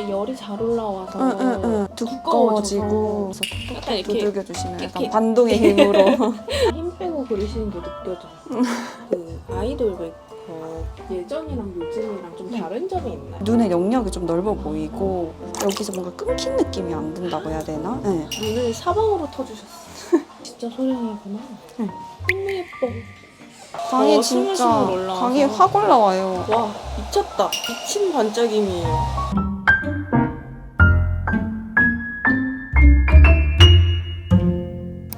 얼굴에 열이 잘 올라와서 두꺼워지고 약간 이렇게 두들겨주시면 약간 이렇게 반동의 힘으로 힘 빼고 그리시는 게 느껴져요. 그 아이돌 메이크업 예전이랑 요즘이랑 좀 다른 점이 있나요? 눈의 영역이 좀 넓어 보이고 여기서 뭔가 끊긴 느낌이 안 든다고 해야 되나? 네. 눈을 사방으로 터주셨어. 진짜 소량이구나. 응. 너무 예뻐. 광이 스물스물 진짜 올라와서. 광이 확 올라와요. 와 미쳤다. 미친 반짝임이에요.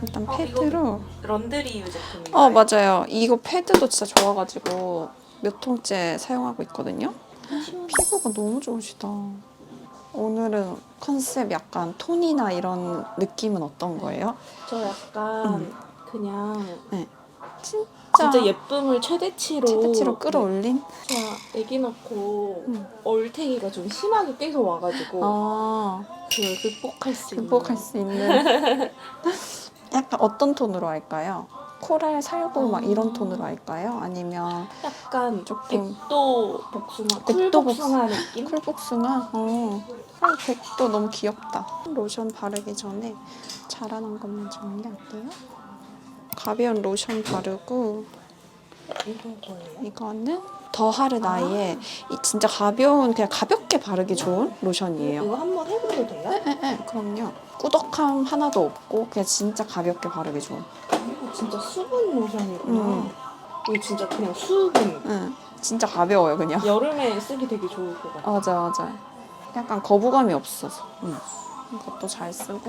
일단 패드로 런드리유 제품인가요? 맞아요. 이거 패드도 진짜 좋아가지고 몇 통째 사용하고 있거든요. 피부가 너무 좋으시다. 오늘은 컨셉 약간 톤이나 이런 느낌은 어떤 거예요? 저 약간 그냥 네. 진짜 예쁨을 최대치로 끌어올린? 제가 애기 낳고 얼태기가 좀 심하게 계속 와가지고 그걸 극복할 수 있는 약간 어떤 톤으로 할까요? 코랄 살구 막 이런 톤으로 할까요? 아니면 약간 조금 백도 복숭아, 백도 쿨복숭아 느낌? 쿨복숭아? 백도 너무 귀엽다. 로션 바르기 전에 자라난 것만 정리할게요. 가벼운 로션 바르고 이거는 더하르나이의 진짜 가벼운 그냥 가볍게 바르기 좋은 로션이에요. 이거 한번 해봐도 돼요? 네, 그럼요. 꾸덕함 하나도 없고 그냥 진짜 가볍게 바르기 좋은. 이거 진짜 수분 로션이구나. 이거 진짜 그냥 수분. 진짜 가벼워요 그냥. 여름에 쓰기 되게 좋을 것 같아. 맞아. 약간 거부감이 없어서. 이것도 잘 쓰고.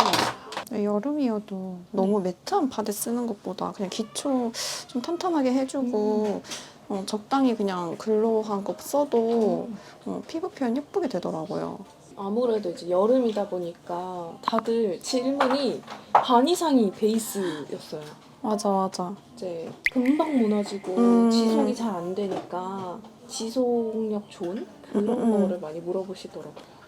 여름이어도 너무 매트한 파데 쓰는 것보다 그냥 기초 좀 탄탄하게 해주고 적당히 그냥 글로우한 거 써도 피부 표현 예쁘게 되더라고요. 아무래도 이제 여름이다 보니까 다들 질문이 반 이상이 베이스였어요. 맞아. 이제 금방 무너지고 지속이 잘 안 되니까 지속력 좋은 그런 거를 많이 물어보시더라고요.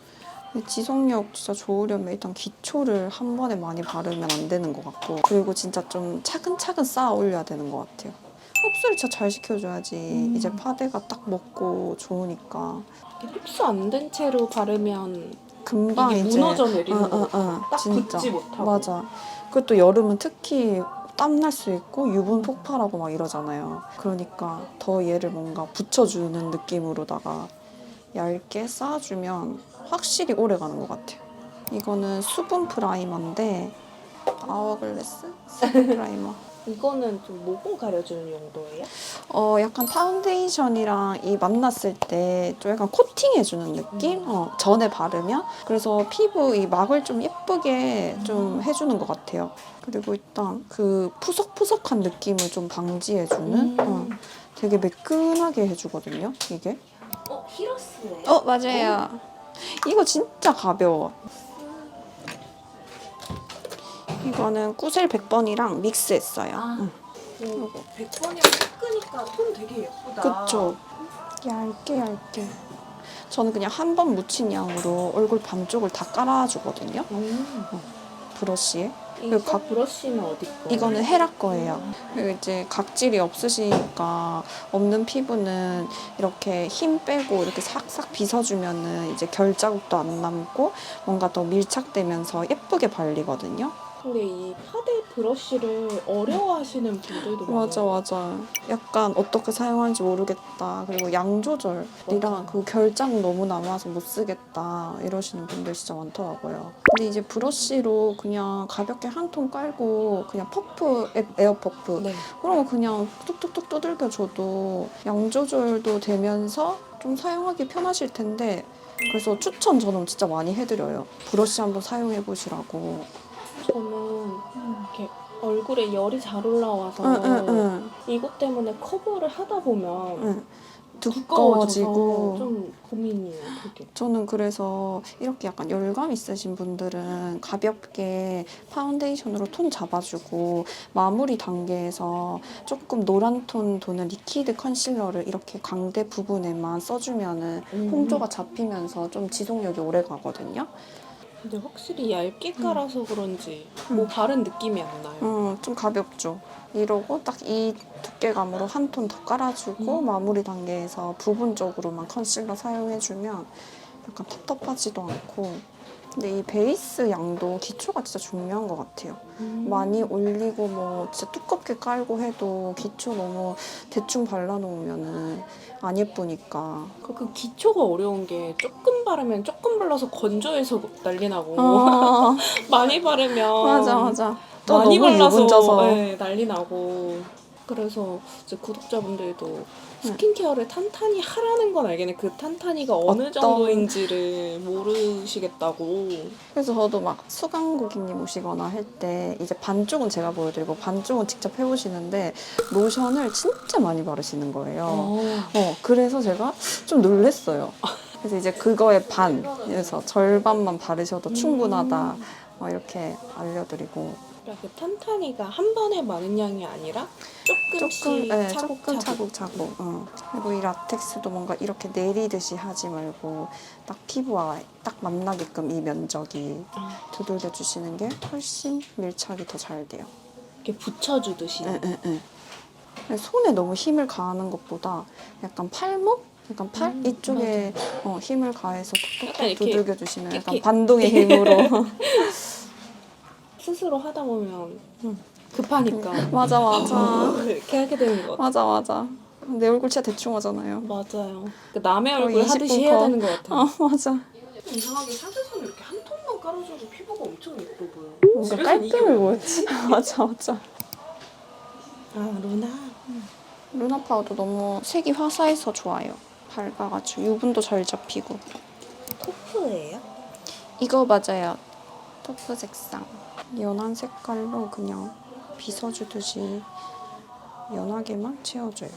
지속력 진짜 좋으려면 일단 기초를 한 번에 많이 바르면 안 되는 것 같고 그리고 진짜 좀 차근차근 쌓아 올려야 되는 것 같아요. 흡수를 진짜 잘 시켜줘야지 이제 파데가 딱 먹고 좋으니까 흡수 안 된 채로 바르면 금방 이게 이제 무너져 내리는 거 같아요. 딱 진짜 붙지 못하고. 맞아. 그것도 여름은 특히 땀날 수 있고 유분 폭발하고 막 이러잖아요. 그러니까 더 얘를 뭔가 붙여주는 느낌으로다가 얇게 쌓아주면 확실히 오래 가는 것 같아요. 이거는 수분 프라이머인데 아워글래스 수분 프라이머. 이거는 좀 모공 가려주는 용도예요? 약간 파운데이션이랑 이 만났을 때 좀 약간 코팅해주는 느낌? 전에 바르면? 그래서 피부 이 막을 좀 예쁘게 좀 해주는 것 같아요. 그리고 일단 그 푸석푸석한 느낌을 좀 방지해주는? 되게 매끈하게 해주거든요, 이게. 히러스예요? 맞아요. 이거 진짜 가벼워. 이거는 꾸셀 100번이랑 믹스했어요. 이거 100번이랑 섞으니까 톤 되게 예쁘다. 그쵸? 얇게. 저는 그냥 한 번 묻힌 양으로 얼굴 반쪽을 다 깔아주거든요. 브러쉬에. 이거 브러쉬는 어디 거? 이거는 헤라 거예요. 그리고 이제 각질이 없으시니까 없는 피부는 이렇게 힘 빼고 이렇게 싹싹 빗어주면은 이제 결 자국도 안 남고 뭔가 더 밀착되면서 예쁘게 발리거든요. 근데 이 파데 브러쉬를 어려워하시는 분들도 많아요. 맞아. 약간 어떻게 사용하는지 모르겠다. 그리고 양 조절이랑 그 결장 너무 남아서 못 쓰겠다. 이러시는 분들 진짜 많더라고요. 근데 이제 브러쉬로 그냥 가볍게 한 통 깔고 그냥 퍼프, 에어 퍼프. 네. 그런 거 그냥 뚝뚝뚝 두들겨줘도 양 조절도 되면서 좀 사용하기 편하실 텐데 그래서 추천 저는 진짜 많이 해드려요. 브러쉬 한번 사용해 보시라고. 저는 이렇게 얼굴에 열이 잘 올라와서 이것 때문에 커버를 하다 보면 두꺼워지고 좀 고민이에요, 그게. 저는 그래서 이렇게 약간 열감 있으신 분들은 가볍게 파운데이션으로 톤 잡아주고 마무리 단계에서 조금 노란 톤 도는 리퀴드 컨실러를 이렇게 광대 부분에만 써주면은 홍조가 잡히면서 좀 지속력이 오래 가거든요. 근데 확실히 얇게 깔아서 그런지 뭐 바른 느낌이 안 나요. 좀 가볍죠. 이러고 딱 이 두께감으로 한 톤 더 깔아주고 마무리 단계에서 부분적으로만 컨실러 사용해주면 약간 텁텁하지도 않고. 근데 이 베이스 양도 기초가 진짜 중요한 것 같아요. 많이 올리고 뭐 진짜 두껍게 깔고 해도 기초 너무 대충 발라놓으면은 안 예쁘니까. 그 기초가 어려운 게 조금 바르면 조금 발라서 건조해서 난리 나고 아, 많이 바르면 맞아. 또 많이 너무 발라서 유분져서. 네, 난리 나고. 그래서 이제 구독자분들도 스킨케어를 탄탄히 하라는 건 알겠네. 그 탄탄히가 어느 어떤- 정도인지를 모르시겠다고. 그래서 저도 막 수강 고객님 오시거나 할 때 이제 반쪽은 제가 보여드리고 반쪽은 직접 해보시는데 로션을 진짜 많이 바르시는 거예요. 그래서 제가 좀 놀랬어요. 그래서 이제 그거의 반, 그래서 절반만 바르셔도 충분하다. 이렇게 알려드리고. 그러니까 그 탄탄히가 한 번에 많은 양이 아니라 조금씩 조금 차곡차곡. 차곡차곡. 그리고 이 라텍스도 뭔가 이렇게 내리듯이 하지 말고 딱 피부와 딱 만나게끔 이 면적이 두들겨 주시는 게 훨씬 밀착이 더 잘 돼요. 이렇게 붙여주듯이. 손에 너무 힘을 가하는 것보다 약간 팔목? 약간 팔 이쪽에 힘을 가해서 약간 톡톡톡 이렇게, 두들겨 주시면 약간 이렇게. 반동의 힘으로. 스스로 하다 보면 급하니까 맞아. 이렇게 하게 되는 것 같아요. 맞아. 내 얼굴 진짜 대충 하잖아요. 맞아요. 그 남의 거의 얼굴 20분 하듯이 해야 컷. 되는 것 같아요. 맞아. 이상하게 사진에서는 이렇게 한 톤만 깔아줘도 피부가 엄청 예뻐 보여. 뭔가 집에서는 이게 깔끔해 왜- 보였지. 맞아. 아, 루나. 루나 파우더 너무 색이 화사해서 좋아요. 밝아가지고 유분도 잘 잡히고. 토프예요? 이거 맞아요. 토프 색상. 연한 색깔로 그냥 빗어주듯이 연하게만 채워줘요.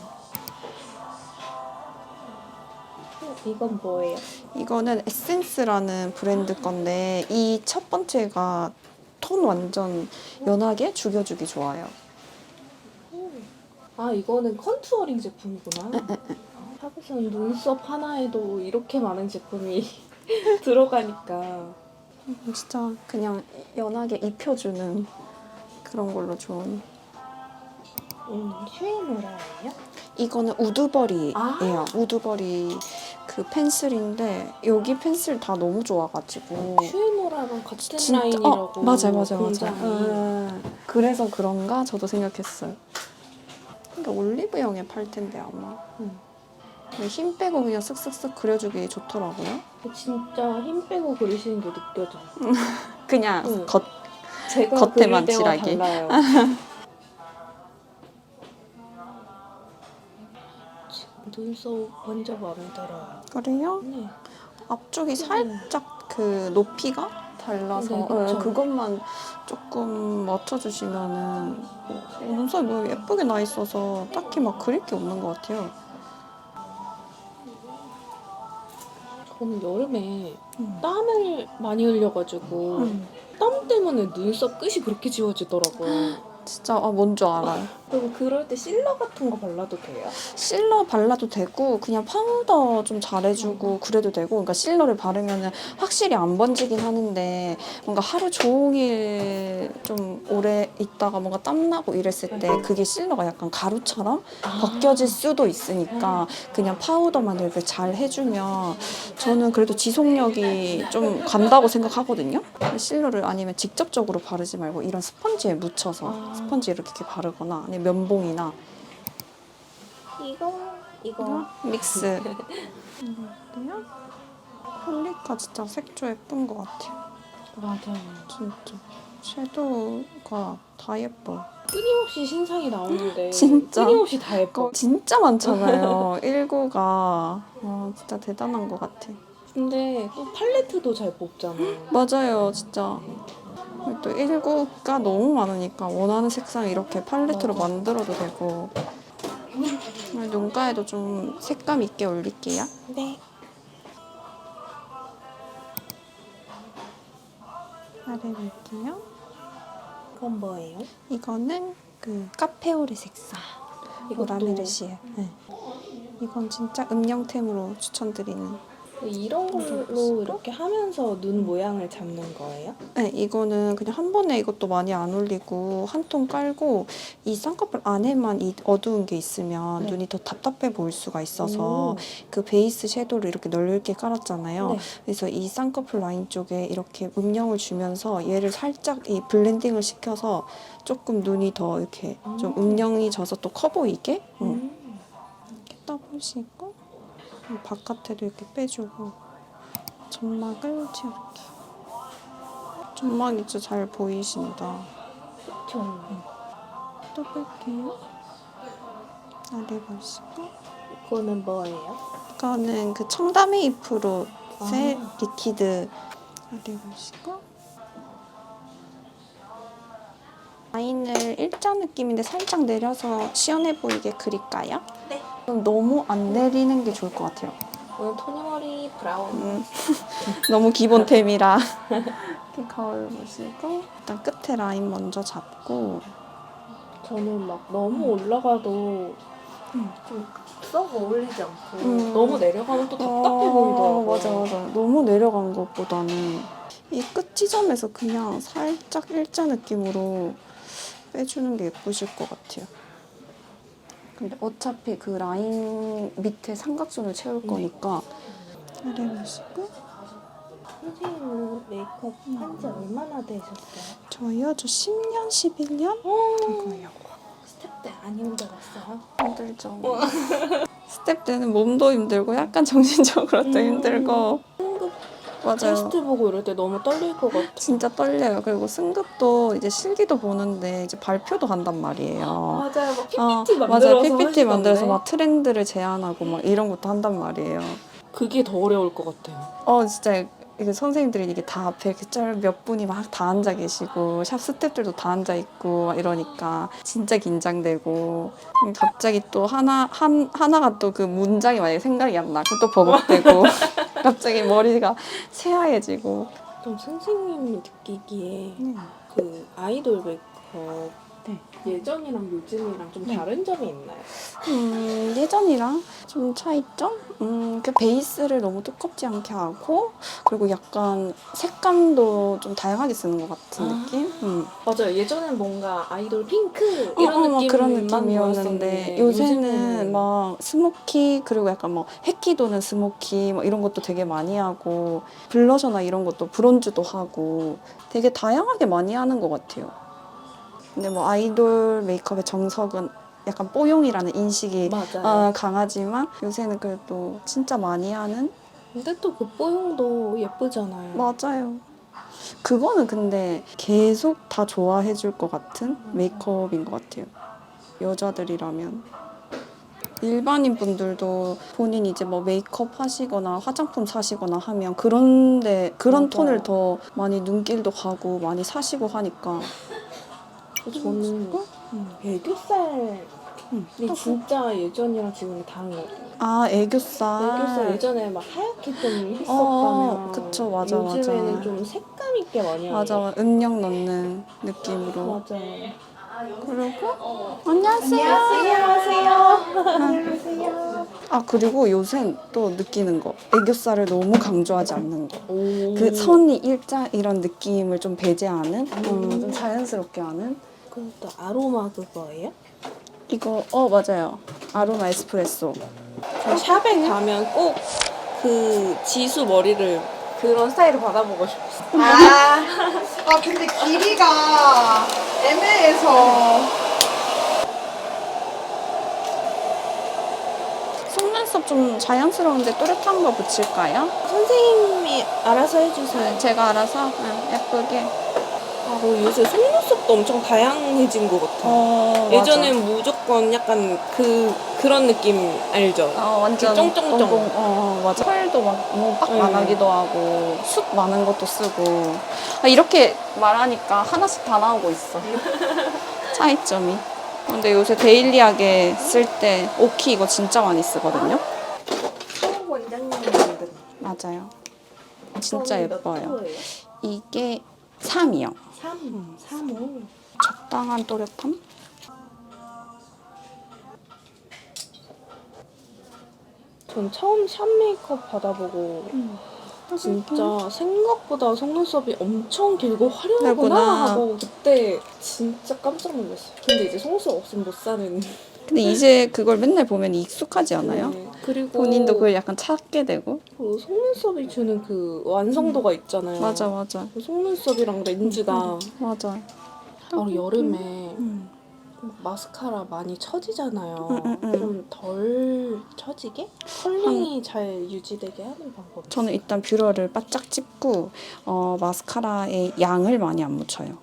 이건 뭐예요? 이거는 에센스라는 브랜드 건데 이 첫 번째가 톤 완전 연하게 죽여주기 좋아요. 아, 이거는 컨투어링 제품이구나. 샵에서는 눈썹 하나에도 이렇게 많은 제품이 들어가니까. 진짜 그냥 연하게 입혀주는 그런 걸로 좋은. 슈에노라예요? 이거는 우드버리예요. 아. 우드버리 그 펜슬인데 여기 펜슬 다 너무 좋아가지고 슈에노라랑 같은 진짜 라인이라고. 맞아요. 공장이. 그래서 그런가 저도 생각했어요. 근데 올리브영에 팔 텐데 아마. 힘 빼고 그냥 쓱쓱쓱 그려주기 좋더라고요. 진짜 힘 빼고 그리시는 게 느껴져. 그냥 응. 겉 제가 겉에만 그릴 때와 칠하기. 달라요. 지금 눈썹 완전 마음에 들어요. 그래요? 네. 앞쪽이 살짝 그 높이가 달라서 네, 그쵸. 그것만 조금 맞춰주시면은 눈썹이 뭐 예쁘게 나 있어서 딱히 막 그릴 게 없는 것 같아요. 저는 여름에 음. 땀을 많이 흘려가지고 땀 때문에 눈썹 끝이 그렇게 지워지더라고요. 진짜 뭔지 알아요. 그리고 그럴 때 실러 같은 거 발라도 돼요? 실러 발라도 되고 그냥 파우더 좀 잘해주고 그래도 되고, 그러니까 실러를 바르면은 확실히 안 번지긴 하는데 뭔가 하루 종일 좀 오래 있다가 뭔가 땀나고 이랬을 때 그게 실러가 약간 가루처럼 벗겨질 수도 있으니까 그냥 파우더만 이렇게 잘 해주면 저는 그래도 지속력이 좀 간다고 생각하거든요. 실러를 아니면 직접적으로 바르지 말고 이런 스펀지에 묻혀서 스펀지 이렇게 바르거나 아니면 면봉이나 이거 믹스. 근데요? 폴리카 진짜 색조 예쁜 것 같아요. 맞아요. 진짜. 섀도우가 다 예뻐. 끊임없이 신상이 나오는데 진짜. 끊임없이 다 예뻐. 진짜 많잖아요. 19가. 진짜 대단한 것 같아. 근데 또 팔레트도 잘 뽑잖아요. 맞아요, 진짜. 또 19가 너무 많으니까 원하는 색상 이렇게 팔레트로 맞아. 만들어도 되고. 눈가에도 좀 색감 있게 올릴게요. 네. 아래볼게요. 그건 뭐예요? 이거는 그 카페오레 색상. 이것도- 라메르시에. 네. 이건 진짜 음영템으로 추천드리는. 이런 걸로 이렇게 하면서 눈 모양을 잡는 거예요? 네, 이거는 그냥 한 번에 이것도 많이 안 올리고 한 통 깔고 이 쌍꺼풀 안에만 이 어두운 게 있으면 네. 눈이 더 답답해 보일 수가 있어서 오. 그 베이스 섀도우를 이렇게 넓게 깔았잖아요. 네. 그래서 이 쌍꺼풀 라인 쪽에 이렇게 음영을 주면서 얘를 살짝 이 블렌딩을 시켜서 조금 눈이 더 이렇게 좀 음영이 져서 또 커 보이게 이렇게 떠보시고 바깥에도 이렇게 빼주고 점막을 채울게. 점막이 진짜 잘 보이신다. 좀 또 뺄게요. 아래 보시고. 그거는 뭐예요? 이거는 그 청담의 잎으로 셀 아. 리퀴드 아래 보시고. 라인을 일자 느낌인데 살짝 내려서 시원해 보이게 그릴까요? 네. 그럼 너무 안 내리는 게 좋을 것 같아요. 오늘 토니머리 브라운. 너무 기본템이라. 이렇게 거울 보시고 일단 끝에 라인 먼저 잡고 저는 막 너무 올라가도 좀 썩 어울리지 않고 너무 내려가면 또 답답해 보이더라고요. 맞아. 너무 내려간 것보다는 이 끝 지점에서 그냥 살짝 일자 느낌으로 빼주는 게 예쁘실 것 같아요. 근데 어차피 그 라인 밑에 삼각존을 채울 거니까 아래 보시고. 선생님은 메이크업 한 지 얼마나 되셨어요? 저희요? 저 10년, 11년? 될 거예요. 스텝 때 안 힘들었어요? 힘들죠. 스텝 때는 몸도 힘들고 약간 정신적으로도 힘들고. 맞아요. 테스트 보고 이럴 때 너무 떨릴 것 같아요. 진짜 떨려요. 그리고 승급도 이제 실기도 보는데 이제 발표도 한단 말이에요. 맞아요. 막 PPT 맞아요. 만들어서 PPT 하시던데. 만들어서 막 트렌드를 제안하고 막 이런 것도 한단 말이에요. 그게 더 어려울 것 같아요. 진짜 이게 선생님들이 이게 다 앞에 이렇게 몇 분이 막 다 앉아 계시고 샵 스태프들도 다 앉아 있고 막 이러니까 진짜 긴장되고 갑자기 또 하나가 또 그 문장이 만약에 생각이 안 나. 그럼 또 버벅대고 갑자기 머리가 새하얘지고. 그럼 선생님이 느끼기에 그 아이돌 메이크업 네. 예전이랑 요즘이랑 좀 네. 다른 점이 있나요? 예전이랑 좀 차이점? 그 베이스를 너무 두껍지 않게 하고 그리고 약간 색감도 좀 다양하게 쓰는 것 같은 느낌? 맞아요. 예전엔 뭔가 아이돌 핑크 이런 막 느낌만 그런 느낌이었는데 보였었는데 요새는 막 스모키 그리고 약간 뭐 햇기 도는 스모키 뭐 이런 것도 되게 많이 하고 블러셔나 이런 것도 브론즈도 하고 되게 다양하게 많이 하는 것 같아요. 근데 뭐 아이돌 메이크업의 정석은 약간 뽀용이라는 인식이 맞아요. 강하지만 요새는 그래도 진짜 많이 하는. 근데 또 그 뽀용도 예쁘잖아요. 맞아요. 그거는 근데 계속 다 좋아해 줄 것 같은 메이크업인 것 같아요. 여자들이라면. 일반인 분들도 본인 이제 뭐 메이크업 하시거나 화장품 사시거나 하면 그런 맞아요. 톤을 더 많이 눈길도 가고 많이 사시고 하니까. 저는 애교살이 진짜 예전이랑 지금이 다른 것 같아요. 애교살 예전에 막 하얗게 좀 했었다면 그쵸, 맞아. 요즘에는 좀 색감 있게 많이 하는 것 맞아. 음영 넣는 느낌으로. 같아요. 맞아요. 그리고 안녕하세요. 안녕하세요. 그리고 요새 또 느끼는 거. 애교살을 너무 강조하지 않는 거. 오. 그 선이 일자 이런 느낌을 좀 배제하는, 좀 자연스럽게 하는. 그것도 아로마 그거예요? 이거 맞아요. 아로마 에스프레소. 저 샵에 가면 꼭 그 지수 머리를 그런 스타일을 받아보고 싶어요. 근데 길이가 애매해서. 속눈썹 좀 자연스러운데 또렷한 거 붙일까요? 선생님이 알아서 해주세요. 제가 알아서 예쁘게. 요새 속눈썹도 엄청 다양해진 것 같아요. 예전엔 무조건 약간 그런 느낌 알죠? 완전 그 쫑쫑쫑. 맞아. 펄도 막 너무 빡 네. 안 하기도 하고 숱 많은 것도 쓰고. 이렇게 말하니까 하나씩 다 나오고 있어. 차이점이. 근데 요새 데일리하게 쓸 때 오키 이거 진짜 많이 쓰거든요. 한국 원장님 만든. 맞아요. 진짜 몇 예뻐요. 호예요? 이게 3이요. 3호. 적당한 또렷함? 전 처음 샵 메이크업 받아보고 진짜 생각보다 속눈썹이 엄청 길고 화려하구나 그렇구나. 하고 그때 진짜 깜짝 놀랐어요. 근데 이제 속눈썹 없으면 못 사는. 근데 이제 그걸 맨날 보면 익숙하지 않아요? 네. 그리고 본인도 그걸 약간 찾게 되고. 그 속눈썹이 주는 그 완성도가 있잖아요. 맞아, 맞아. 그 속눈썹이랑 렌즈가 맞아. 여름에 음. 마스카라 많이 처지잖아요. 음. 좀 덜 처지게 컬링이 잘 유지되게 하는 방법. 저는 일단 뷰러를 바짝 찝고 마스카라에 양을 많이 안 묻혀요.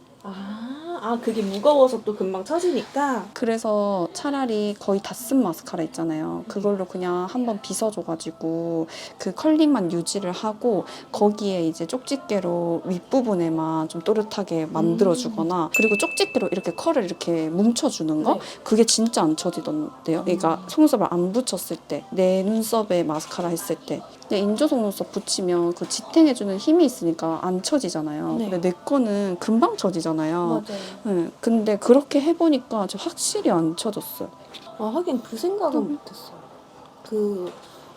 그게 무거워서 또 금방 처지니까. 그래서 차라리 거의 다 쓴 마스카라 있잖아요. 그걸로 그냥 한번 빗어줘가지고 그 컬링만 유지를 하고 거기에 이제 쪽집게로 윗부분에만 좀 또렷하게 만들어주거나 그리고 쪽집게로 이렇게 컬을 이렇게 뭉쳐주는 거? 네. 그게 진짜 안 처지던데요. 그러니까 속눈썹을 안 붙였을 때, 내 눈썹에 마스카라 했을 때. 근데 인조 속눈썹 붙이면 그 지탱해주는 힘이 있으니까 안 처지잖아요. 네. 근데 내 거는 금방 처지잖아요. 맞아요. 네, 근데 그렇게 해보니까 저 확실히 안 쳐졌어요. 하긴 그 생각은 못했어요. 그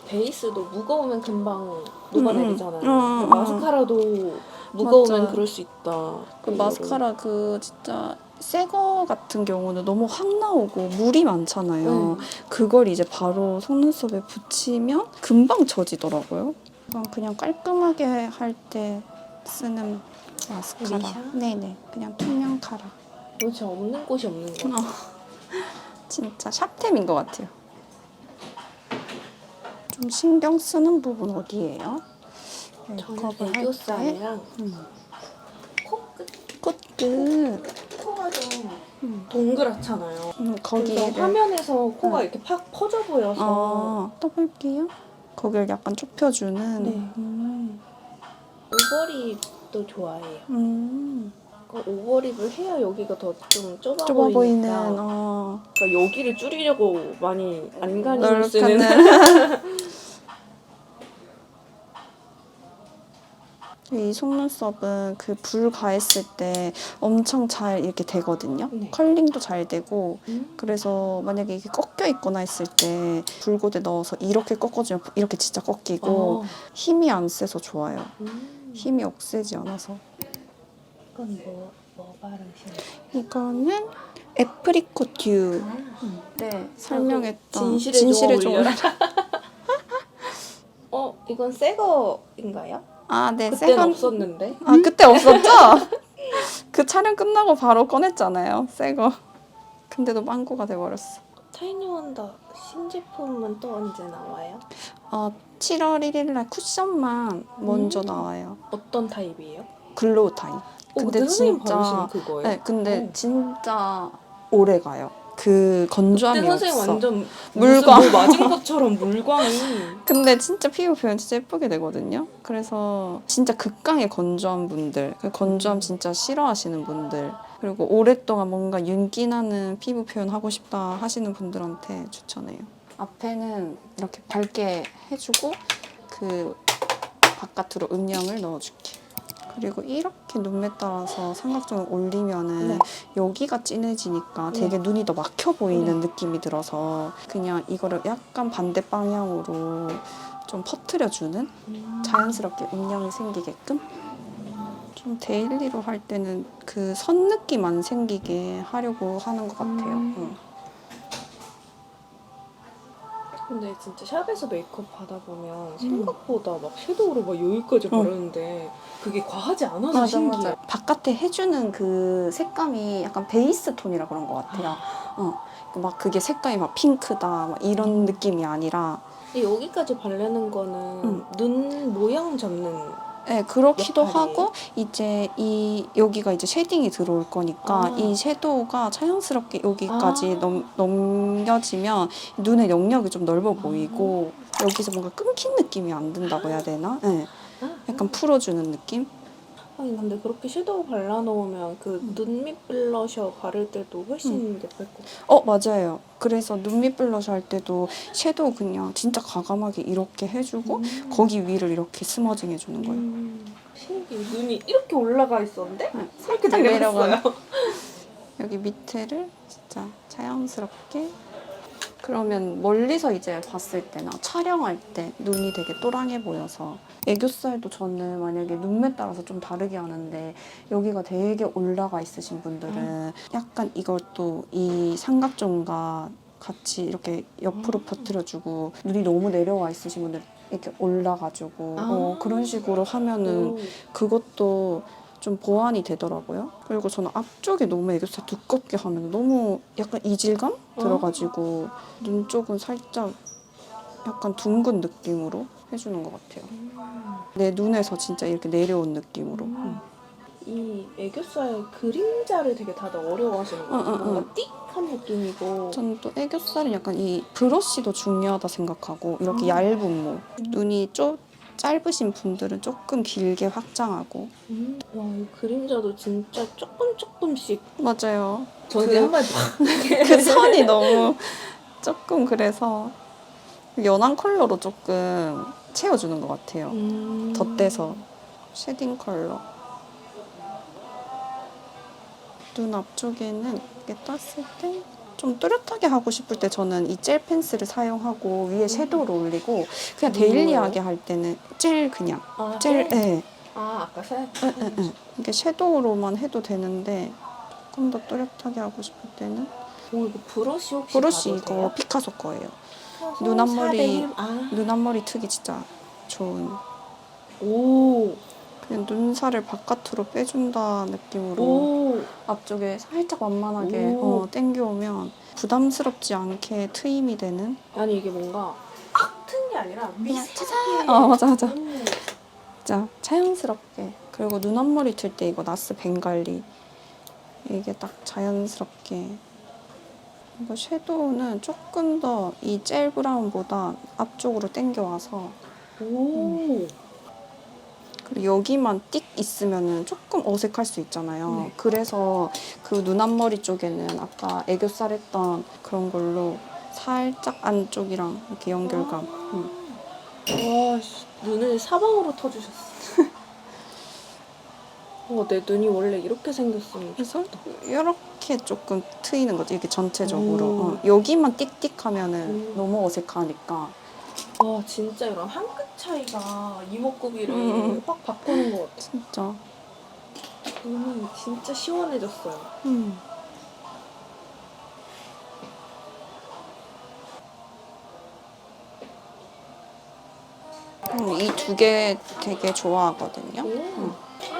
베이스도 무거우면 금방 녹아내리잖아요. 마스카라도 무거우면 맞아. 그럴 수 있다. 그 마스카라 그 진짜 새 거 같은 경우는 너무 확 나오고 물이 많잖아요. 그걸 이제 바로 속눈썹에 붙이면 금방 젖이더라고요. 그냥 깔끔하게 할 때 쓰는 마스카라. 리샤? 네네. 그냥 투명 카라. 진짜 없는 곳이 없는 거 같아요. 진짜 샵템인 것 같아요. 좀 신경 쓰는 부분 어디예요? 저는 메이크업을 할 애교살이랑 때? 코끝. 코끝. 코가 좀 동그랗잖아요. 거기에 그래서 화면에서 코가 이렇게 팍 퍼져 보여서 떠볼게요. 거기를 약간 좁혀주는. 네. 오버립도 좋아해요. 그러니까 오버립을 해야 여기가 더 좀 좁아 좁아 보이는. 보이니까 그러니까 여기를 줄이려고 많이 안간힘을 넓은 쓰는. 이 속눈썹은 그 불 가했을 때 엄청 잘 이렇게 되거든요. 네. 컬링도 잘 되고 그래서 만약에 이게 꺾여 있거나 했을 때 불고데 넣어서 이렇게 꺾어주면 이렇게 진짜 꺾이고 힘이 안 세서 좋아요. 힘이 억세지 않아서. 이건 뭐 바르시나요? 이거는 애프리코 듀. 네, 설명했던 진실의 종 올려라. 이건 새 거인가요? 아, 네, 그때는 없었는데. 아, 그때 없었죠? 그 촬영 끝나고 바로 꺼냈잖아요, 새 거. 근데도 망고가 돼버렸어. 타이니 원더 신제품은 또 언제 나와요? 7월 1일 날 쿠션만 먼저 나와요. 어떤 타입이에요? 글로우 타입. 근데 선생님 바르시는 그거예요? 네, 근데 진짜 오래 가요. 그 건조함이 그때 없어. 선생님 완전 물광. 무슨 뭐 맞은 것처럼 물광이. 근데 진짜 피부 표현 진짜 예쁘게 되거든요. 그래서 진짜 극강의 건조한 분들, 그 건조함 진짜 싫어하시는 분들, 그리고 오랫동안 뭔가 윤기 나는 피부 표현 하고 싶다 하시는 분들한테 추천해요. 앞에는 이렇게 밝게 해주고 그 바깥으로 음영을 넣어줄게. 그리고 이렇게 눈매 따라서 삼각존을 올리면은 여기가 진해지니까 되게 눈이 더 막혀 보이는 느낌이 들어서 그냥 이거를 약간 반대 방향으로 좀 퍼뜨려주는 자연스럽게 음영이 생기게끔 좀 데일리로 할 때는 그 선 느낌 안 생기게 하려고 하는 것 같아요. 근데 진짜 샵에서 메이크업 받아보면 생각보다 막 섀도우로 막 여기까지 바르는데 그게 과하지 않아서 신기해. 바깥에 해주는 그 색감이 약간 베이스 톤이라 그런 것 같아요. 막 그게 색감이 막 핑크다 막 이런 느낌이 아니라 근데 여기까지 바르는 거는 눈 모양 잡는. 네, 그렇기도 역할이에요? 하고 이제 여기가 이제 쉐딩이 들어올 거니까 이 섀도우가 자연스럽게 여기까지 넘겨지면 눈의 영역이 좀 넓어 보이고 여기서 뭔가 끊긴 느낌이 안 든다고 해야 되나? 네. 약간 풀어주는 느낌? 아니 근데 그렇게 섀도우 발라놓으면 그 눈밑 블러셔 바를 때도 훨씬 예쁠 것 같아요. 맞아요. 그래서 눈밑 블러셔 할 때도 섀도우 그냥 진짜 과감하게 이렇게 해주고 거기 위를 이렇게 스머징 해주는 거예요. 신기해. 눈이 이렇게 올라가 있었는데 이렇게 살짝 내려갔어요. 여기 밑에를 진짜 자연스럽게 그러면 멀리서 이제 봤을 때나 촬영할 때 눈이 되게 또랑해 보여서 애교살도 저는 만약에 눈매 따라서 좀 다르게 하는데 여기가 되게 올라가 있으신 분들은 약간 이걸 또 이 삼각존과 같이 이렇게 옆으로 퍼뜨려주고 눈이 너무 내려와 있으신 분들 이렇게 올라가지고 그런 식으로 하면은 그것도 좀 보완이 되더라고요. 그리고 저는 앞쪽에 너무 애교살 두껍게 하면 너무 약간 이질감 들어가지고 눈 쪽은 살짝 약간 둥근 느낌으로 해주는 것 같아요. 내 눈에서 진짜 이렇게 내려온 느낌으로. 이 애교살 그림자를 되게 다들 어려워하시는 것 같아요. 뭔가 띡한 느낌이고. 저는 또 애교살은 약간 이 브러쉬도 중요하다 생각하고 이렇게 얇은 모 눈이 좀 짧으신 분들은 조금 길게 확장하고 와, 이 그림자도 진짜 조금씩. 맞아요. 저는 이제 한번 그 선이 너무 조금 그래서 연한 컬러로 조금 채워주는 것 같아요. 덧대서 쉐딩 컬러. 눈 앞쪽에는 이렇게 떴을 때 좀 뚜렷하게 하고 싶을 때 저는 이 젤 펜슬을 사용하고 위에 섀도우를 올리고 그냥 데일리하게 할 때는 젤 그냥 젤 예. 아까 이게 섀도우로만 해도 되는데 조금 더 뚜렷하게 하고 싶을 때는 이거 브러쉬 혹시 브러쉬 봐도 이거 돼요? 피카소 거예요. 펴서 눈 앞머리 4대1. 눈 앞머리 트기 진짜 좋은. 오. 그냥 눈살을 바깥으로 빼준다 느낌으로 오. 앞쪽에 살짝 완만하게 당겨오면 부담스럽지 않게 트임이 되는. 아니 이게 뭔가 탁 튼 게 아니라 미세하게. 맞아. 진짜 자연스럽게. 그리고 눈 앞머리 틀 때 이거 나스 벵갈리 이게 딱 자연스럽게. 이거 섀도우는 조금 더 이 젤 브라운보다 앞쪽으로 당겨와서. 오. 그리고 여기만 띡 있으면은 조금 어색할 수 있잖아요. 네. 그래서 그 눈 앞머리 쪽에는 아까 애교살 했던 그런 걸로 살짝 안쪽이랑 이렇게 연결감. 와, 눈을 사방으로 터주셨어. 내 눈이 원래 이렇게 생겼으면 그래서 이렇게 조금 트이는 거죠. 이렇게 전체적으로. 오. 여기만 띡띡 하면은 너무 어색하니까. 와, 진짜 이런 한 끗 차이가 이목구비를 확 바꾸는 것 같아. 진짜. 눈이 진짜 시원해졌어요. 이 두 개 되게 좋아하거든요.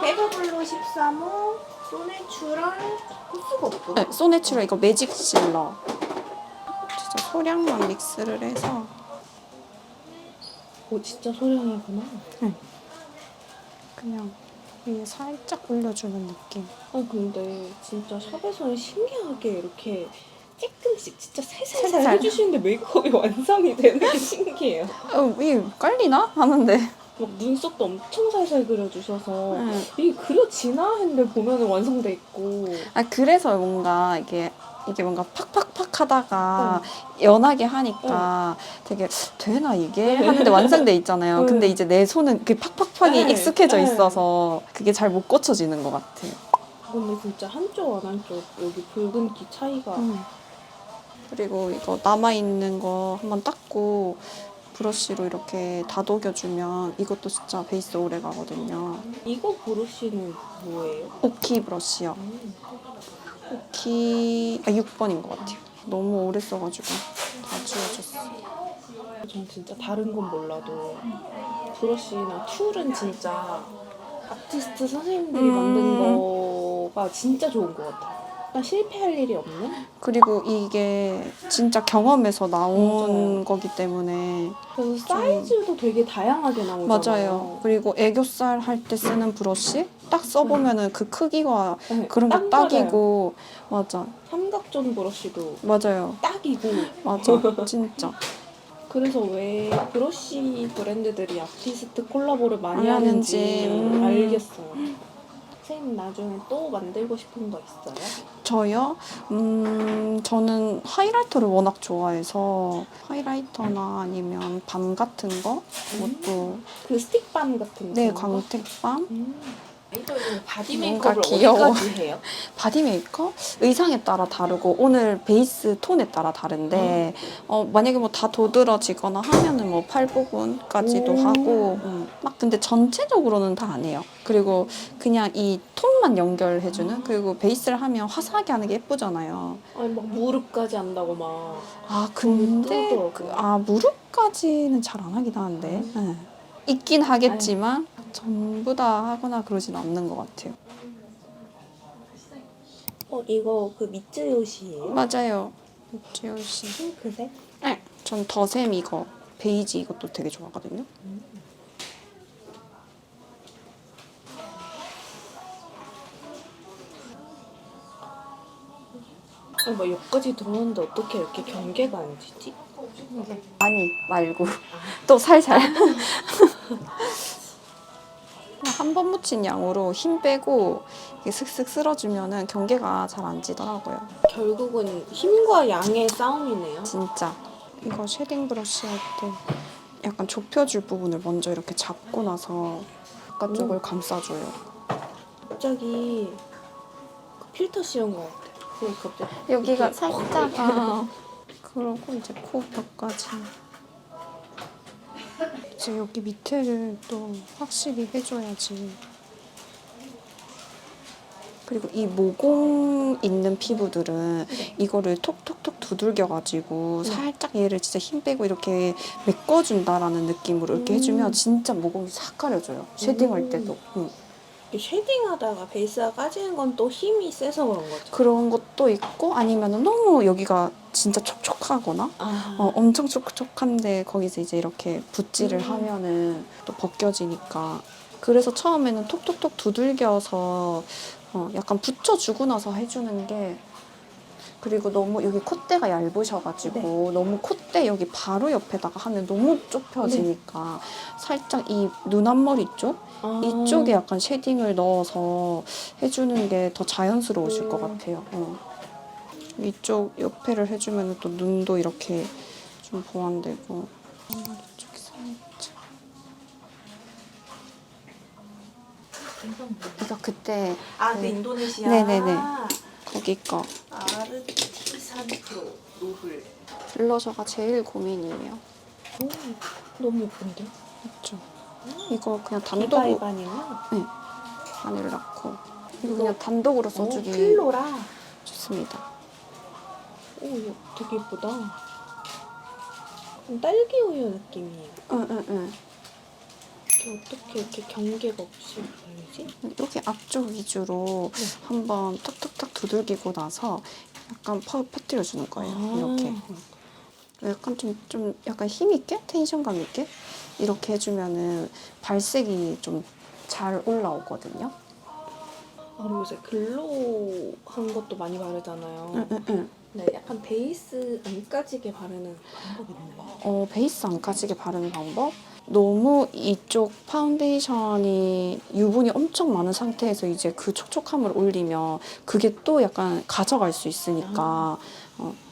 페버블루 13호, 소내추럴, 코스가 없구나. 네, 소내추럴 이거 매직 실러. 진짜 소량만 믹스를 해서 진짜 소량이구나. 그냥 위에 살짝 올려주는 느낌. 근데 진짜 샵에서는 신기하게 이렇게 조금씩 진짜 살살 살살. 해주시는데 메이크업이 완성이 되는 게 신기해요. 이게 깔리나? 하는데. 막 눈썹도 엄청 살살 그려주셔서 이게 그려지나 했는데 보면은 완성돼 있고. 그래서 뭔가 이게 뭔가 팍팍팍 하다가 연하게 하니까 되게 되나 이게? 하는데 완성돼 있잖아요. 근데 이제 내 손은 그 팍팍팍이 익숙해져 있어서 그게 잘 못 고쳐지는 것 같아요. 근데 진짜 한쪽 안 한쪽 여기 붉은기 차이가. 그리고 이거 남아있는 거 한번 닦고 브러쉬로 이렇게 다독여주면 이것도 진짜 베이스 오래 가거든요. 이거 브러쉬는 뭐예요? 오키 브러쉬요. 오키 6번인 것 같아요. 너무 오래 써가지고 다 지워졌어. 전 진짜 다른 건 몰라도 브러쉬나 툴은 진짜 아티스트 선생님들이 만든 거가 진짜 좋은 것 같아요. 약간 실패할 일이 없는? 그리고 이게 진짜 경험에서 나온 맞아요. 거기 때문에 그래서 사이즈도 되게 다양하게 나오잖아요. 맞아요. 그리고 애교살 할 때 쓰는 브러쉬 딱 써보면은 그 크기가 그런 게 딱 딱이고 맞아. 삼각존 브러쉬도 맞아요. 딱이고. 맞아. 진짜. 그래서 왜 브러쉬 브랜드들이 아티스트 콜라보를 많이 많이 하는지 하는지, 알겠어요. 선생님 나중에 또 만들고 싶은 거 있어요? 저요? 저는 하이라이터를 워낙 좋아해서 하이라이터나 아니면 밤 같은 거? 그것도 그 스틱밤 같은 거? 네, 광택밤? 바디 뭔가 메이크업을 귀여워. 어디까지 해요? 바디 메이크업? 의상에 따라 다르고 오늘 베이스 톤에 따라 다른데 만약에 뭐 다 도드라지거나 하면은 뭐 팔 부분까지도 오. 하고 막 근데 전체적으로는 다 안 해요. 그리고 그냥 이 톤만 연결해주는 그리고 베이스를 하면 화사하게 하는 게 예쁘잖아요. 아니 막 무릎까지 한다고 막. 아 근데 뚫더라고요. 무릎까지는 잘 안 하긴 하는데 네. 있긴 하겠지만 전부 다 하거나 그러진 않는 것 같아요. 이거 그 미쯔요시예요? 맞아요. 지효 씨. 핑크색? 네. 전 더샘 이거 베이지 이것도 되게 좋아하거든요. 아니 막 여기까지 들어오는데 어떻게 이렇게 경계가 안 지지? 아니 말고 또 살살. 한 번 묻힌 양으로 힘 빼고 이렇게 슥슥 쓸어주면은 경계가 잘 안 지더라고요. 결국은 힘과 양의 싸움이네요. 진짜. 이거 쉐딩 브러쉬 할 때 약간 좁혀줄 부분을 먼저 이렇게 잡고 나서 바깥쪽을 감싸줘요. 갑자기 그 필터 씌운 것 같아. 갑자기 여기가 이렇게 살짝 그러고 이제 코뼈까지 이제 여기 밑에를 또 확실히 해줘야지. 그리고 이 모공 있는 피부들은 이거를 톡톡톡 두들겨가지고 살짝 얘를 진짜 힘 빼고 이렇게 메꿔준다라는 느낌으로 이렇게 해주면 진짜 모공이 싹 가려져요. 쉐딩할 때도. 이 쉐딩하다가 베이스가 까지는 건 또 힘이 세서 그런 거죠. 그런 것도 있고 아니면 너무 여기가 진짜 촉촉하거나 엄청 촉촉한데 거기서 이제 이렇게 붓질을 하면은 또 벗겨지니까 그래서 처음에는 톡톡톡 두들겨서 약간 붙여주고 나서 해주는 게 그리고 너무 여기 콧대가 얇으셔가지고 너무 콧대 여기 바로 옆에다가 하면 너무 좁혀지니까 살짝 이 눈 앞머리 쪽 이쪽에 약간 쉐딩을 넣어서 해주는 게 더 자연스러우실 것 같아요. 이쪽 옆에를 해주면 또 눈도 이렇게 좀 보완되고 앞머리 쪽이 살짝 이거 그때 그 인도네시아. 네네네. 거기 거 아르티산프로 노블. 블러셔가 제일 고민이에요. 오, 너무 예쁜데? 맞죠? 이거 그냥 단독으로 디바이반이면 바닐라코 이거 그냥 단독으로 써주기 필로라. 좋습니다. 오, 이거 되게 예쁘다. 딸기 우유 느낌이에요. 응. 이게 어떻게 이렇게 경계가 없이 보이지? 여기 앞쪽 위주로 한번 탁탁탁 두들기고 나서 약간 퍼뜨려주는 거예요. 이렇게. 약간 좀 약간 힘있게 텐션감 있게 이렇게 해주면은 발색이 좀 잘 올라오거든요. 그리고 요새 글로우한 것도 많이 바르잖아요. 응. 네, 약간 베이스 안 까지게 바르는 방법이 있나요? 베이스 안 까지게 바르는 방법? 너무 이쪽 파운데이션이 유분이 엄청 많은 상태에서 이제 그 촉촉함을 올리면 그게 또 약간 가져갈 수 있으니까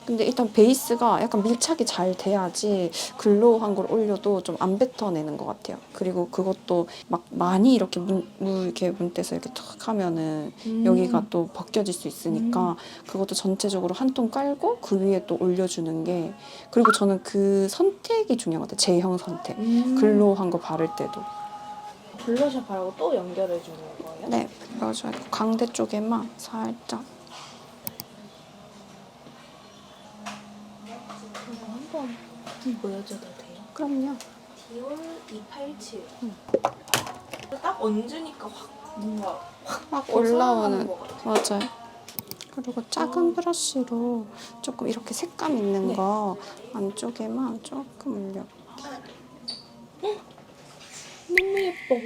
근데 일단 베이스가 약간 밀착이 잘 돼야지 글로우한 걸 올려도 좀 안 뱉어내는 것 같아요. 그리고 그것도 막 많이 이렇게 이렇게 문대서 이렇게 탁 하면은 여기가 또 벗겨질 수 있으니까 그것도 전체적으로 한 통 깔고 그 위에 또 올려주는 게 그리고 저는 그 선택이 중요한 것 같아요. 제형 선택. 글로우한 거 바를 때도. 블러셔 바르고 또 연결해 주는 거예요? 네, 블러셔 광대 쪽에만 살짝. 이거 한번 보여줘도 돼요? 그럼요. 디올 287. 딱 얹으니까 확 뭔가 막 올라오는 올라오는. 것 같아요. 맞아요. 그리고 작은 브러쉬로 조금 이렇게 색감 있는 거 안쪽에만 조금 올려. 너무 예뻐.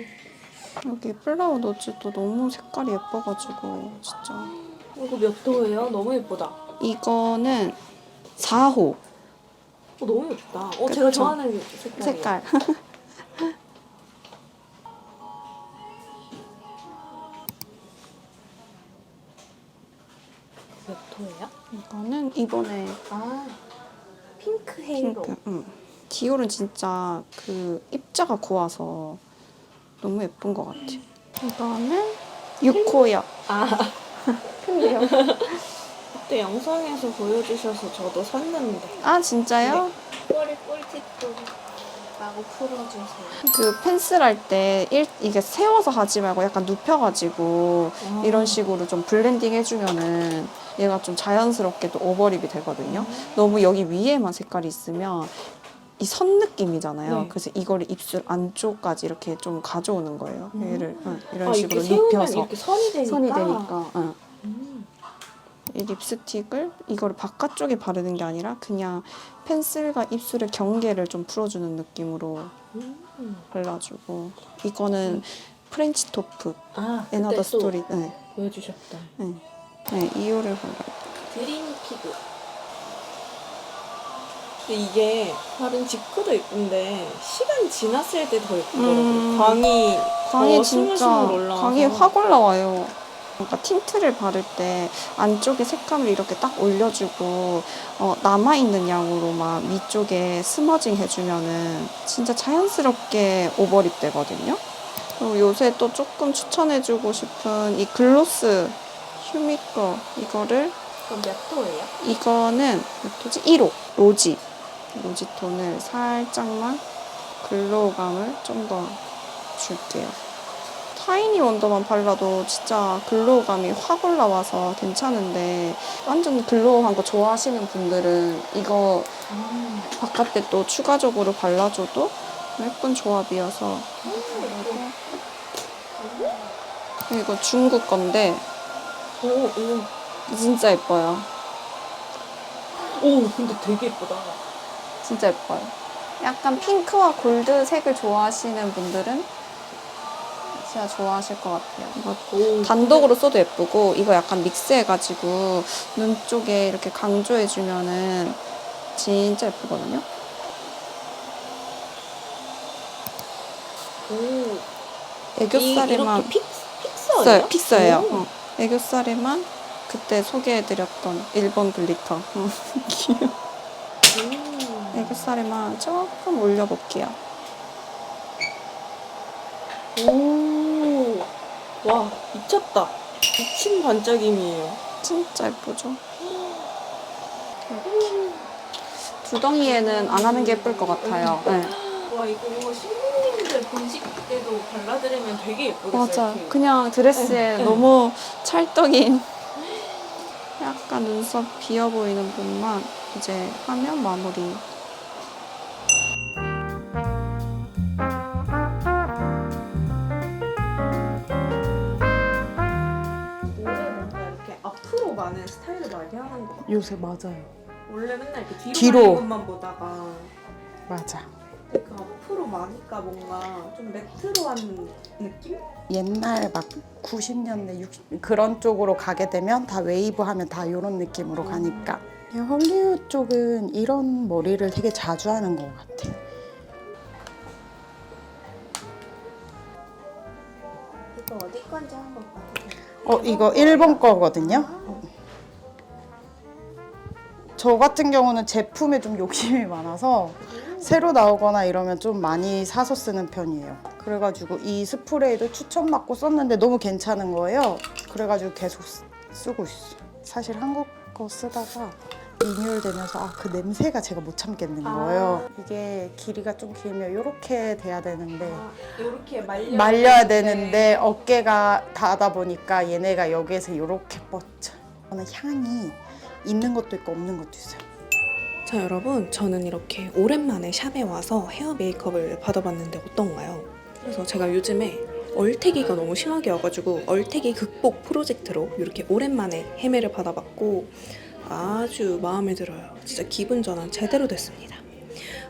여기 플라워 노즈도 너무 색깔이 예뻐가지고 진짜. 이거 몇 도예요? 너무 예쁘다. 이거는 4호 너무 예쁘다. 제가 좋아하는 색깔이에요. 색깔. 몇 도예요? 이거는 이번에 핑크 헤이로. 핑크. 디올은 진짜 그 입자가 고와서 너무 예쁜 것 같아요. 이거는 6호요. 아, 근데요? 그때 영상에서 보여주셔서 저도 샀는데. 아 진짜요? 꼬리 꿀팁도 마구 풀어주세요. 그 펜슬 할 때 이게 세워서 하지 말고 약간 눕혀가지고 이런 식으로 좀 블렌딩 해주면은 얘가 좀 자연스럽게 또 오버립이 되거든요. 너무 여기 위에만 색깔이 있으면 이 선 느낌이잖아요. 네. 그래서 이거를 입술 안쪽까지 이렇게 좀 가져오는 거예요. 얘를 이런 아, 식으로 이렇게 세우면 눕혀서 이렇게 선이 되니까. 선이 되니까. 음. 이 립스틱을 이거를 바깥쪽에 바르는 게 아니라 그냥 펜슬과 입술의 경계를 좀 풀어주는 느낌으로 발라주고 이거는 프렌치 토프 아, 에나더 그때 또 스토리 네. 보여주셨다. 네, 이거를 발라요. 드림 피부. 근데 이게 다른 지크도 예쁜데 시간 지났을 때 더 예쁘더라고요. 광이 광이 더 진짜 스물스물 올라와서. 광이 확 올라와요. 그러니까 틴트를 바를 때 안쪽에 색감을 이렇게 딱 올려주고 남아있는 양으로만 위쪽에 스머징 해주면은 진짜 자연스럽게 오버립 되거든요. 그리고 요새 또 조금 추천해주고 싶은 이 글로스 휴미거 이거를 그럼 몇 호예요? 이거는 몇 호지? 1호 로지 톤을 살짝만 글로우감을 좀 더 줄게요. 타이니 원더만 발라도 진짜 글로우감이 확 올라와서 괜찮은데 완전 글로우한 거 좋아하시는 분들은 이거 바깥에 또 추가적으로 발라줘도 예쁜 조합이어서 이거 중국 건데 오, 진짜 예뻐요. 근데 되게 예쁘다. 진짜 예뻐요. 약간 핑크와 골드색을 좋아하시는 분들은 진짜 좋아하실 것 같아요. 이거 단독으로 써도 예쁘고 이거 약간 믹스해가지고 눈 쪽에 이렇게 강조해주면은 진짜 예쁘거든요. 오, 애교살에만 이렇게 픽서예요? 픽서예요. 오. 애교살에만 그때 소개해드렸던 일본 글리터. 귀여워. 애교살에만 조금 올려볼게요. 오, 와, 미쳤다. 미친 반짝임이에요. 진짜 예쁘죠? 두덩이에는 안 하는 게 예쁠 것 같아요. 네. 와, 이거 신부님들 본식 때도 발라드리면 되게 예쁘겠어요. 맞아. 이렇게. 그냥 드레스에 네. 너무 찰떡인 약간 눈썹 비어 보이는 부분만 이제 하면 마무리. 원래 뭔가 이렇게 앞으로 많은 스타일을 많이 하는 것 같아요. 요새 맞아요. 원래 맨날 이렇게 뒤로. 뒤로 가는 것만 보다가 맞아. 그 앞으로 많으니까 뭔가 좀 레트로한 느낌? 옛날 막 90년대 60 그런 쪽으로 가게 되면 다 웨이브 하면 다 이런 느낌으로 가니까 그냥 헐리우드 쪽은 이런 머리를 되게 자주 하는 것 같아. 이거 어디 건지 한번 봐도 돼요? 이거 일본 거거든요. 저 같은 경우는 제품에 좀 욕심이 많아서 새로 나오거나 이러면 좀 많이 사서 쓰는 편이에요. 그래가지고 이 스프레이도 추천받고 썼는데 너무 괜찮은 거예요. 그래가지고 계속 쓰고 있어. 사실 한국 거 쓰다가 리뉴얼 되면서 그 냄새가 제가 못 참겠는 거예요. 이게 길이가 좀 길면 이렇게 돼야 되는데 이렇게 말려야 되는데 어깨가 닿다 보니까 얘네가 여기에서 이렇게 뻗쳐. 저는 향이 있는 것도 있고 없는 것도 있어요. 자 여러분, 저는 이렇게 오랜만에 샵에 와서 헤어 메이크업을 받아봤는데 어떤가요? 그래서 제가 요즘에 얼태기가 너무 심하게 와가지고 얼태기 극복 프로젝트로 이렇게 오랜만에 헤매를 받아봤고 아주 마음에 들어요. 진짜 기분 전환 제대로 됐습니다.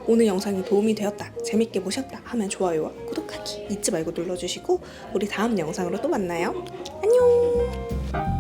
오늘 영상이 도움이 되었다, 재밌게 보셨다 하면 좋아요와 구독하기 잊지 말고 눌러주시고 우리 다음 영상으로 또 만나요. 안녕!